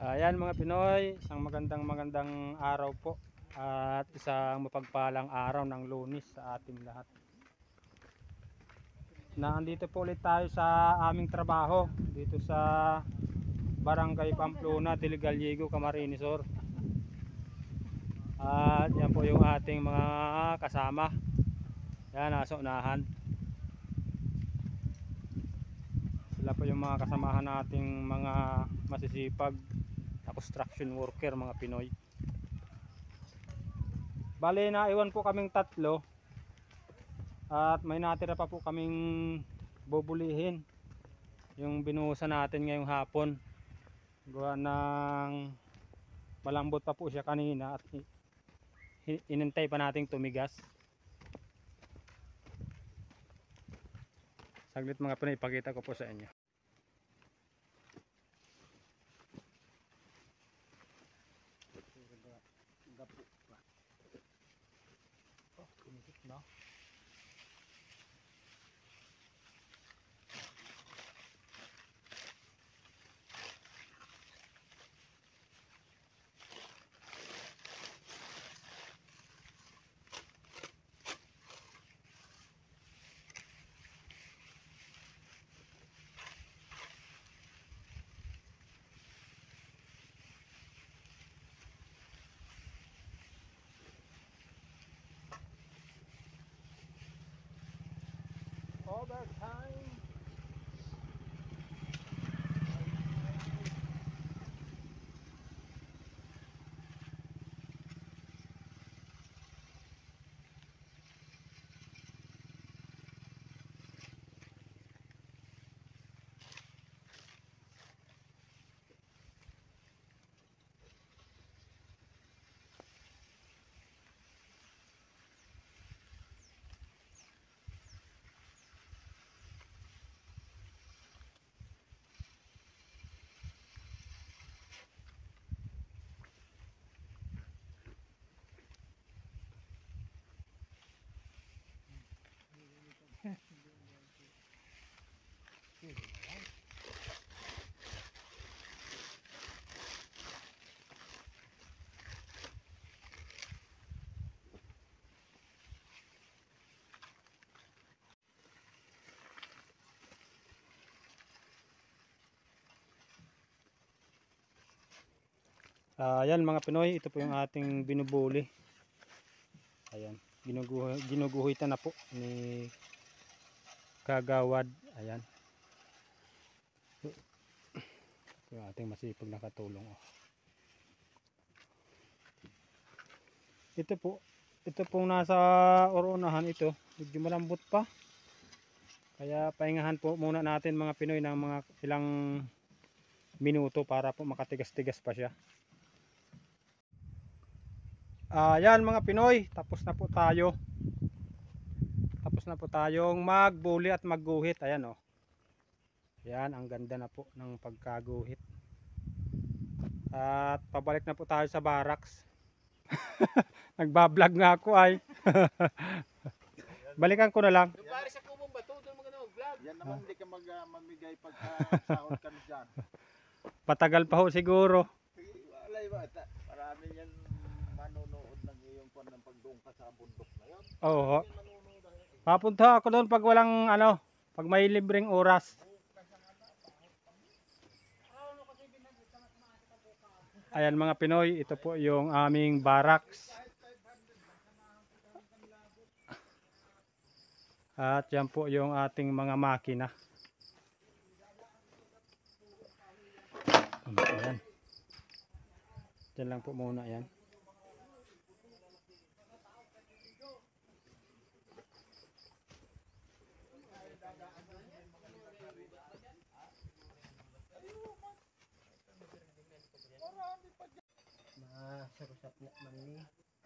Ayan mga Pinoy, isang magandang araw po at isang mapagpalang araw ng Lunes sa ating lahat. Nandito po ulit tayo sa aming trabaho dito sa Barangay Pamplona, del Gallego, Camarines Sur. At yan po yung ating mga kasama. Yan, nasa unahan. Sila po yung mga kasamahan nating mga masisipag na construction worker, mga Pinoy. Bale, naiwan po kaming tatlo at may natira pa po kaming bubulihin. Yung binuhusan natin ngayong hapon, gawa ng malambot pa po siya kanina at inintay pa nating tumigas. Saglit mga Pinoy, ipakita ko po sa inyo. Overtime. Ayan mga Pinoy, ito po yung ating binubuli. Ayan, ginuguhitan na po ni Kagawad. Ayan, ito yung ating masipag na katulong. Ito pong nasa oronahan ito, medyo malambot pa. Kaya pahingahan po muna natin mga Pinoy ng mga ilang minuto para po makatigas-tigas pa siya. Ayan mga Pinoy, tapos na po tayo. Tapos na po tayong magbuli at magguhit. Ayan o. Ayan, ang ganda na po ng pagkaguhit. At pabalik na po tayo sa barracks. Nagbablog nga ako ay. Balikan ko na lang. Yung pare sa kumong bato, doon maganda mag-vlog. Yan naman, hindi ka mamigay pagka-sahod ka dyan. Patagal pa ho siguro. Walay ba? Marami yan manonood ng iyong pan ng pagdoon ka sa bundok na yun. Oo. Papunta ako doon pag walang pag may libreng oras. Ayan mga Pinoy, ito po yung aming barracks. At yan po yung ating mga makina. Ayan. Diyan lang po muna yan.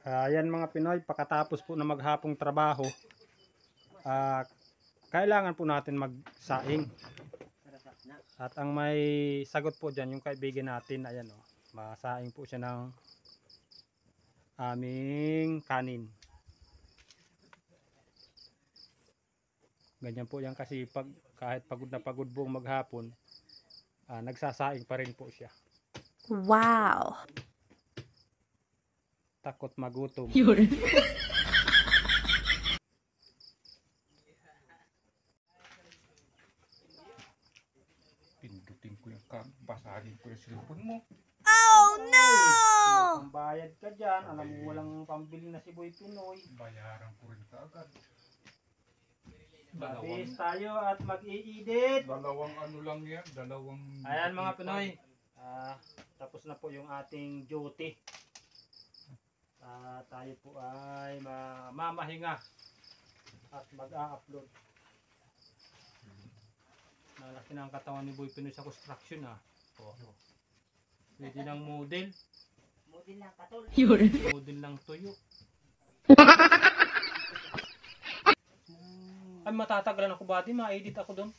Ayan mga Pinoy, pagkatapos po na maghapong trabaho, kailangan po natin magsaing. At ang may sagot po dyan, yung kaibigan natin, ayan masaing po siya ng aming kanin. Ganyan po yan kasi kahit pagod na pagod buong maghapon, nagsasaing pa rin po siya. Wow. Takot magutom. Yun. Pindutin ko yung basagin ko yung cellphone mo. Oh no! Pambayad ka dyan. Alam mo walang pambili na si Boy Pinoy. Bayaran ko rin kaagad. Mabilis tayo at mag-i-edit. Dalawang ano lang yan, dalawang... Ayan mga Pinoy. Tapos na po yung ating duty. Tayo po ay mamahinga at mag-a-upload. Nalaki na ang katawan ni Boy Pinoy sa construction Pwede ng model. Model na katol. Yun. Model ng tuyo. Ay matatagalan ako ba? Ma-edit ako doon.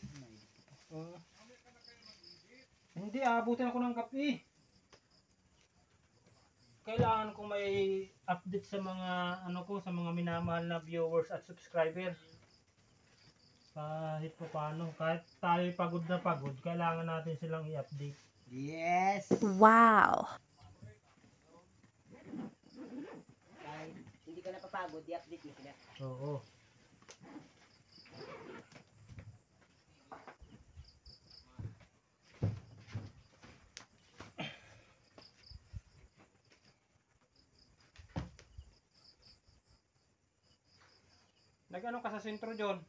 Hindi, abutin ako ng kape. Kailangan ko may update sa mga sa mga minamahal na viewers at subscriber. Kahit pa paano, kahit tayo pagod na pagod, kailangan natin silang i-update. Yes. Wow. Kahit hindi ka napapagod, i-update mo sila. Oo. Nag-ano ka sa sentro, John?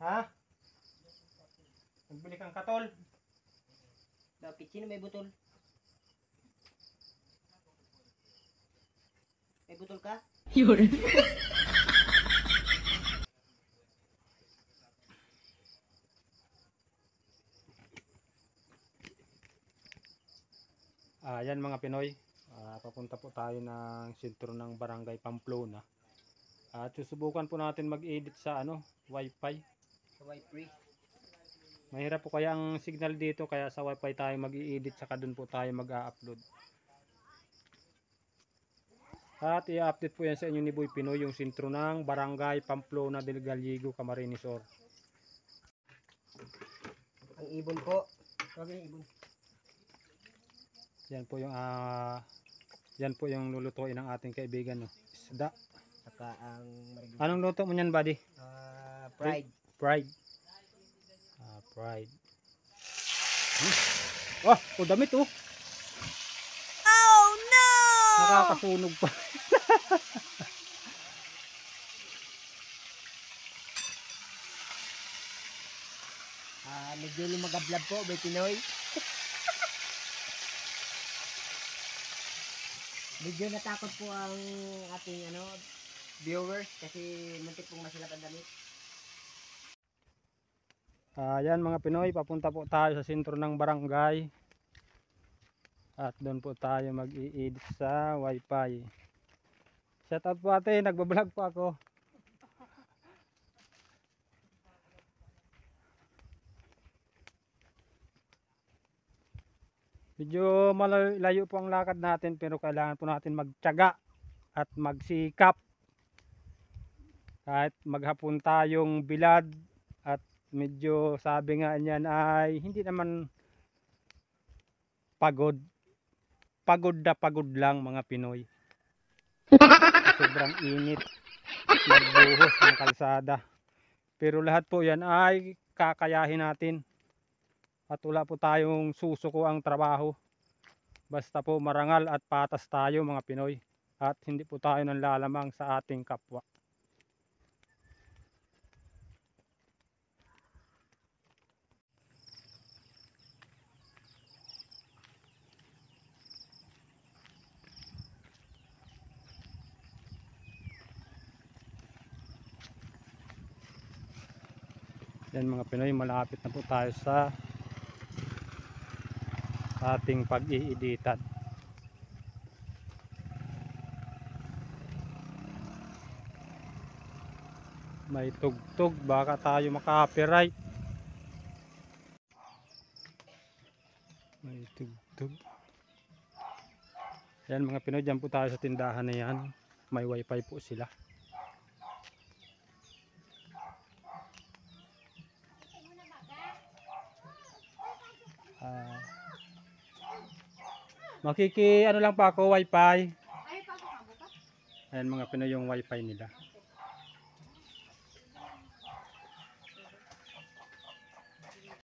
Ha? Nagbili kang katol? Bakit? Sino may butol? May butol ka? Yun. Yan mga Pinoy. Papunta po tayo ng sentro ng Barangay Pamplona. At susubukan po natin mag-edit sa Wi-Fi. Sa Wi-Fi. Mahirap po kaya ang signal dito, kaya sa Wi-Fi tayo mag-i-edit, saka doon po tayo mag-a-upload. At i-update po yan sa inyo ni Boy Pinoy, yung sentro ng Barangay Pamplona del Gallego, Camarines Sur. Ang ibon po. Huwag yung ibon. Yan po yung lulutuin ng ating kaibigan, isda. Saka ang Anong luto mo niyan, buddy? fried. Fried. Fried. Oh, damit oh. Oh no! Nakakasunog pa. Medyo lumagablab po, Boy Pinoy. Medyo natakot po ang ating viewers kasi muntik pong masilap ang damit. Yan mga Pinoy, papunta po tayo sa sentro ng barangay. At doon po tayo mag-i-edit sa Wi-Fi. Shout out po ate, nagbablog po ako. Medyo malayo po ang lakad natin, pero kailangan po natin magtiyaga at magsikap. Kahit maghapon tayong bilad at medyo sabi nga niyan ay hindi naman pagod. Pagod na pagod lang mga Pinoy. Sobrang init. Magbuhos ng kalsada. Pero lahat po yan ay kakayahin natin. At wala po tayong susuko ang trabaho. Basta po marangal at patas tayo mga Pinoy. At hindi po tayo nanlalamang sa ating kapwa. Yan mga Pinoy, malapit na po tayo sa ating pag-iiditan. May tugtog, baka tayo maka-copyright. May tugtog. Yan mga Pinoy, dyan po tayo sa tindahan na yan. May wifi po sila. Ano lang pa ako, wifi. Ayan mga Pinoy yung wifi nila.